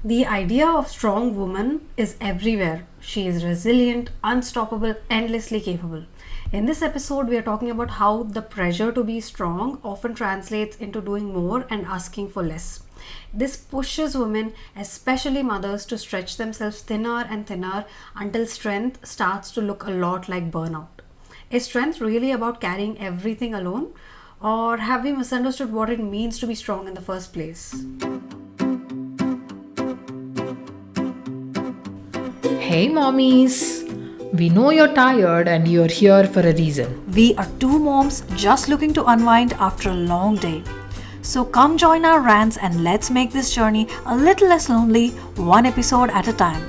The idea of strong woman is everywhere. She is resilient, unstoppable, endlessly capable. In this episode, we are talking about how the pressure to be strong often translates into doing more and asking for less. This pushes women, especially mothers, to stretch themselves thinner and thinner until strength starts to look a lot like burnout. Is strength really about carrying everything alone? Or have we misunderstood what it means to be strong in the first place? Hey mommies! We know you're tired and you're here for a reason. We are two moms just looking to unwind after a long day. So come join our rants and let's make this journey a little less lonely, one episode at a time.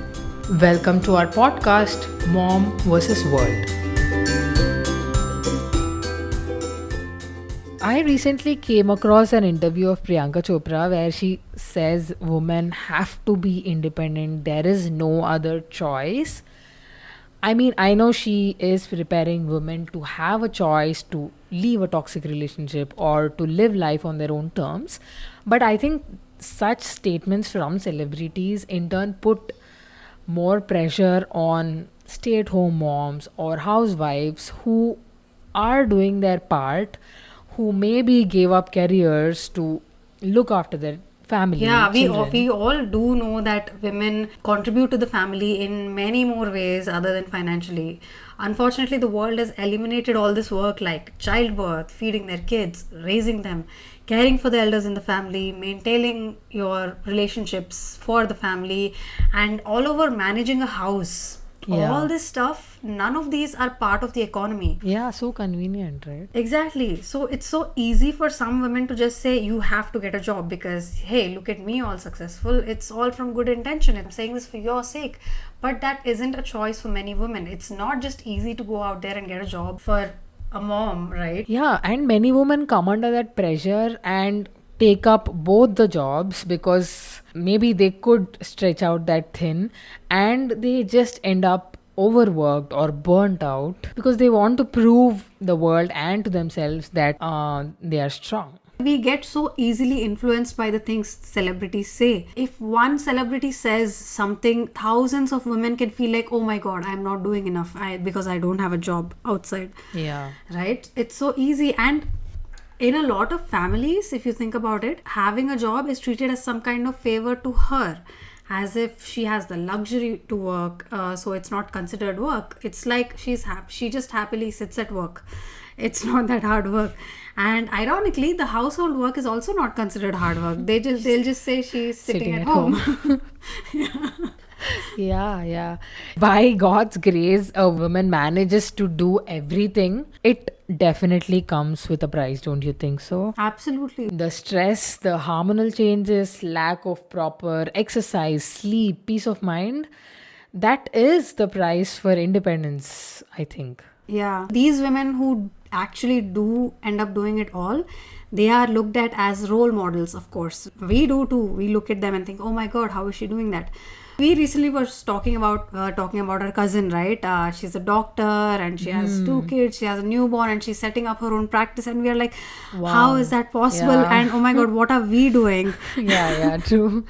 Welcome to our podcast, Mom vs. World. I recently came across an interview of Priyanka Chopra where she says women have to be independent. There is no other choice. I mean, I know she is preparing women to have a choice to leave a toxic relationship or to live life on their own terms. But I think such statements from celebrities in turn put more pressure on stay at home moms or housewives who are doing their part, who maybe gave up careers to look after their family. Yeah, children. we all do know that women contribute to the family in many more ways other than financially. Unfortunately, the world has eliminated all this work like childbirth, feeding their kids, raising them, caring for the elders in the family, maintaining your relationships for the family, and all over managing a house. Yeah. All this stuff, none of these are part of the economy. Yeah, so convenient, right? Exactly. So it's so easy for some women to just say you have to get a job because hey, look at me, all successful. It's all from good intention. I'm saying this for your sake. But that isn't a choice for many women. It's not just easy to go out there and get a job for a mom, right? Yeah, and many women come under that pressure and take up both the jobs because maybe they could stretch out that thin and they just end up overworked or burnt out because they want to prove the world and to themselves that they are strong. We get so easily influenced by the things celebrities say. If one celebrity says something, thousands of women can feel like, oh my god, I'm not doing enough because I don't have a job outside. Yeah. Right? It's so easy. And in a lot of families, if you think about it, having a job is treated as some kind of favor to her, as if she has the luxury to work, so it's not considered work. It's like she just happily sits at work. It's not that hard work. And ironically, the household work is also not considered hard work. They'll just say she's sitting at home. Yeah. By God's grace, a woman manages to do everything. It definitely comes with a price, don't you think so? Absolutely. The stress, the hormonal changes, lack of proper exercise, sleep, peace of mind, that is the price for independence, I think. Yeah. These women who actually do end up doing it all, they are looked at as role models, of course. We do too. We look at them and think, oh my god, how is she doing that? We recently was talking about our cousin, right? She's a doctor and she has two kids. She has a newborn and she's setting up her own practice. And we are like, Wow. how is that possible? Yeah. And oh my god, what are we doing? Yeah, true.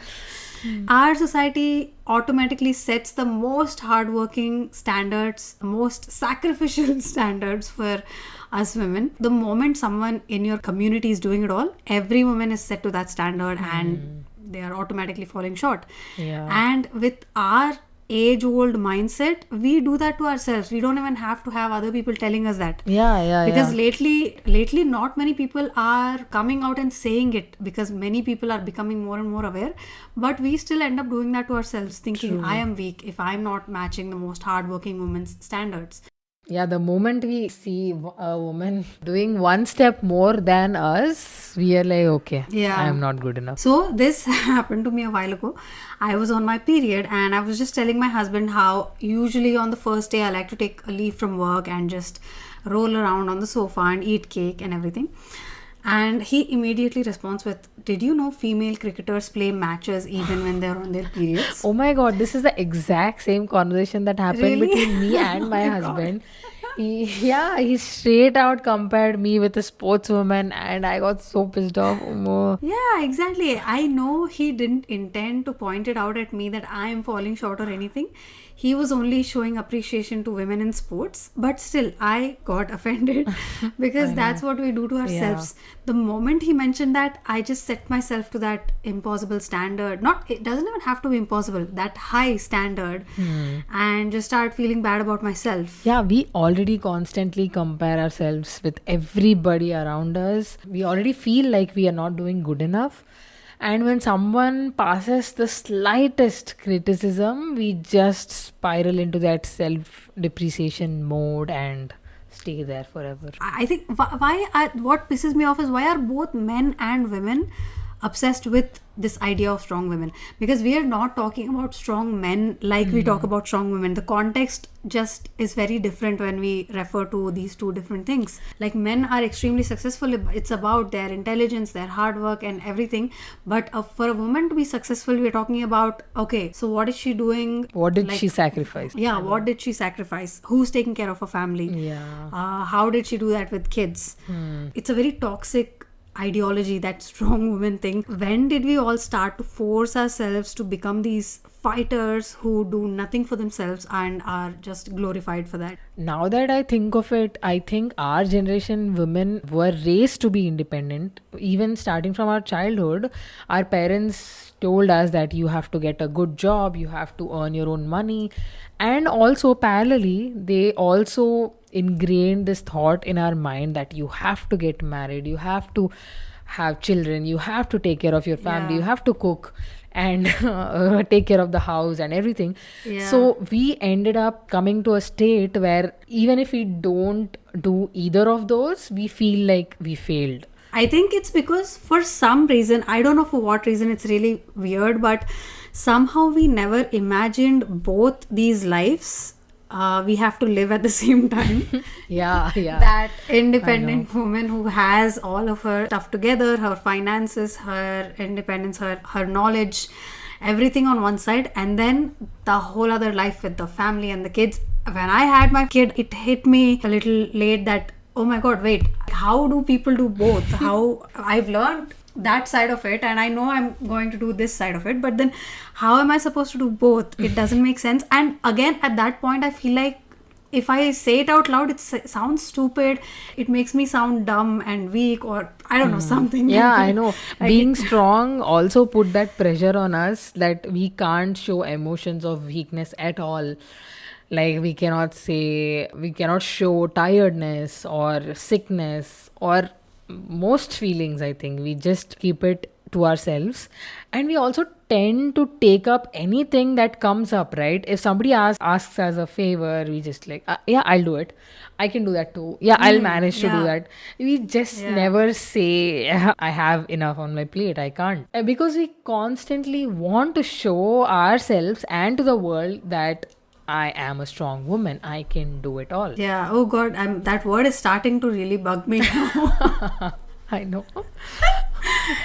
Our society automatically sets the most hardworking standards, most sacrificial standards for us women. The moment someone in your community is doing it all, every woman is set to that standard and they are automatically falling short. Yeah. And with our age-old mindset, we do that to ourselves. We don't even have to have other people telling us that. Yeah. Because lately not many people are coming out and saying it because many people are becoming more and more aware, but we still end up doing that to ourselves, thinking I am weak if I'm not matching the most hardworking women's standards. Yeah, the moment we see a woman doing one step more than us, we are like, okay, Yeah. I am not good enough. So this happened to me a while ago. I was on my period and I was just telling my husband how usually on the first day I like to take a leave from work and just roll around on the sofa and eat cake and everything. And he immediately responds with, did you know female cricketers play matches even when they're on their periods? Oh my god, this is the exact same conversation that happened Really? between me and my Oh my God. husband. He straight out compared me with a sportswoman, and I got so pissed off. Yeah, exactly. I know he didn't intend to point it out at me that I am falling short or anything. He was only showing appreciation to women in sports, but still, I got offended because that's what we do to ourselves. The moment he mentioned that, I just set myself to that impossible standard. Not, it doesn't even have to be impossible, that high standard, and just start feeling bad about myself. Yeah, we already constantly compare ourselves with everybody around us. We already feel like we are not doing good enough. And when someone passes the slightest criticism, we just spiral into that self depreciation mode and stay there forever. I think what pisses me off is why are both men and women obsessed with this idea of strong women? Because we are not talking about strong men like we talk about strong women. The context just is very different when we refer to these two different things. Like, men are extremely successful, it's about their intelligence, their hard work and everything, but for a woman to be successful, we're talking about, okay, so what is she doing? What did she sacrifice? Yeah, what did she sacrifice? Who's taking care of her family? Yeah. How did she do that with kids? It's a very toxic ideology, that strong woman thing. When did we all start to force ourselves to become these fighters who do nothing for themselves and are just glorified for that? Now that I think of it, I think our generation women were raised to be independent. Even starting from our childhood, our parents told us that you have to get a good job, you have to earn your own money. And also, parallelly, they also ingrained this thought in our mind that you have to get married, you have to have children, you have to take care of your family, you have to cook and take care of the house and everything. So we ended up coming to a state where even if we don't do either of those, we feel like we failed. I think it's because for some reason, I don't know for what reason, it's really weird, but somehow we never imagined both these lives we have to live at the same time. Yeah. That independent woman who has all of her stuff together, her finances, her independence, her knowledge, everything on one side, and then the whole other life with the family and the kids. When I had my kid, it hit me a little late that, oh my god, wait, how do people do both? How I've learned that side of it and I know I'm going to do this side of it, but then how am I supposed to do both? It doesn't make sense. And again, at that point, I feel like if I say it out loud, it sounds stupid, it makes me sound dumb and weak, or I don't know, something. Yeah, I know. Being strong also put that pressure on us that we can't show emotions of weakness at all. Like, we cannot show tiredness or sickness or most feelings. I think we just keep it to ourselves, and we also tend to take up anything that comes up, right? If somebody asks as a favor, we just like, yeah, I'll do it, I can do that too, yeah, I'll manage to do that. We just never say I have enough on my plate, I can't. Because we constantly want to show ourselves and to the world that I am a strong woman, I can do it all. Yeah, oh god, that word is starting to really bug me now. I know.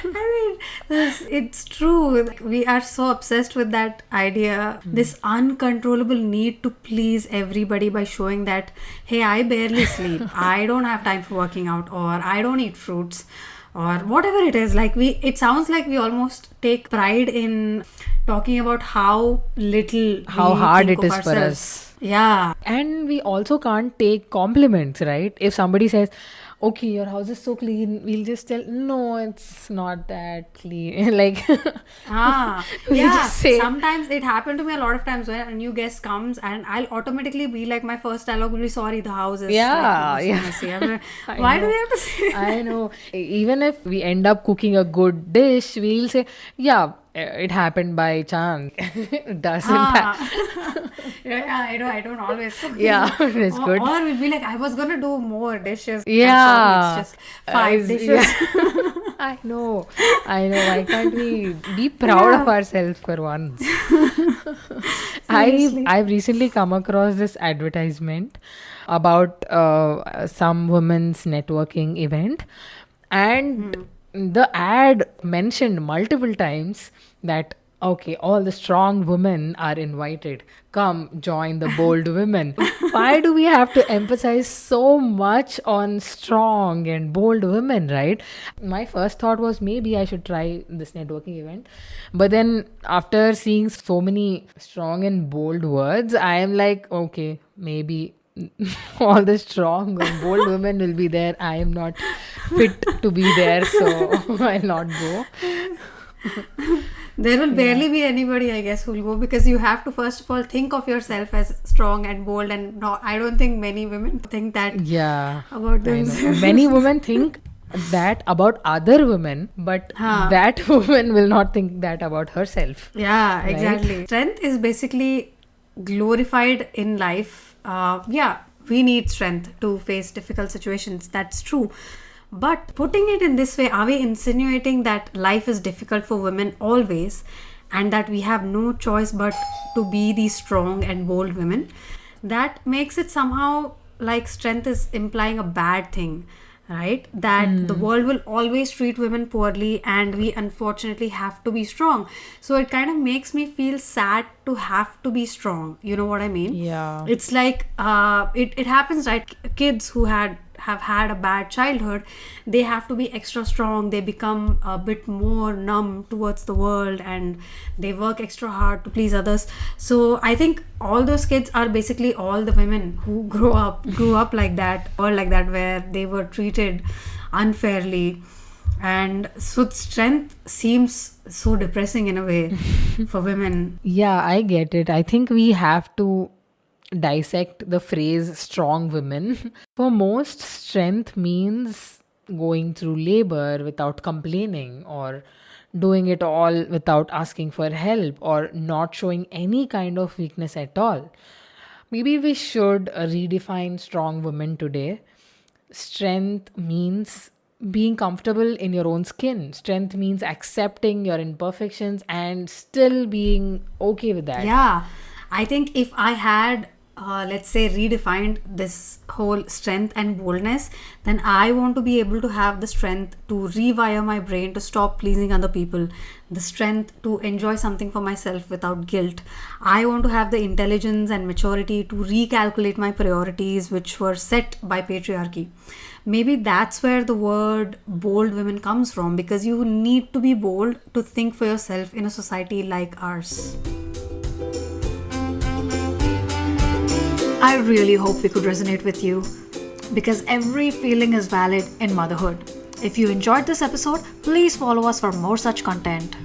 I mean, it's true. Like, we are so obsessed with that idea, this uncontrollable need to please everybody by showing that, hey, I barely sleep, I don't have time for working out, or I don't eat fruits, or whatever it is. Like, it sounds like we almost take pride in talking about how hard it is for us. Yeah. And we also can't take compliments, right? If somebody says, okay, your house is so clean, we'll just tell, no, it's not that clean. Like, yeah, sometimes it happened to me a lot of times when a new guest comes and I'll automatically be like, my first dialogue will be, sorry, the house is messy. Why do we have to say that? I know. Even if we end up cooking a good dish, we'll say, yeah, it happened by chance. It doesn't happen. Yeah, I don't always cook. Yeah, it's good. Or we'll be like, I was gonna do more dishes. Yeah. It's just 5 dishes. I know. Why can't we be proud of ourselves for once? I've recently come across this advertisement about some women's networking event, and the ad mentioned multiple times that Okay, all the strong women are invited. Come join the bold women. Why do we have to emphasize so much on strong and bold women, right? My first thought was maybe I should try this networking event. But then after seeing so many strong and bold words, I am like, okay, maybe all the strong and bold women will be there. I am not fit to be there, so I'll not go. There will barely be anybody, I guess, who will go, because you have to first of all think of yourself as strong and bold, and not, I don't think many women think that Yeah, about I know. themselves. Many women think that about other women, but Huh. that woman will not think that about herself. Yeah, Right? exactly. Strength is basically glorified in life. Yeah, we need strength to face difficult situations. That's true. But putting it in this way, are we insinuating that life is difficult for women always and that we have no choice but to be these strong and bold women? That makes it somehow like strength is implying a bad thing, right? That the world will always treat women poorly and we unfortunately have to be strong. So it kind of makes me feel sad to have to be strong. You know what I mean? Yeah. It's like it happens, right? Kids who have had a bad childhood, they have to be extra strong. They become a bit more numb towards the world and they work extra hard to please others. So I think all those kids are basically all the women who grew up like that, or like that, where they were treated unfairly. And so strength seems so depressing in a way for women. Yeah, I get it. I think we have to dissect the phrase strong women. For most, strength means going through labor without complaining, or doing it all without asking for help, or not showing any kind of weakness at all. Maybe we should redefine strong women today. Strength means being comfortable in your own skin. Strength means accepting your imperfections and still being okay with that. Yeah, I think if I had, let's say, redefined this whole strength and boldness, then I want to be able to have the strength to rewire my brain to stop pleasing other people, the strength to enjoy something for myself without guilt. I want to have the intelligence and maturity to recalculate my priorities, which were set by patriarchy. Maybe that's where the word bold women comes from, because you need to be bold to think for yourself in a society like ours. I really hope we could resonate with you, because every feeling is valid in motherhood. If you enjoyed this episode, please follow us for more such content.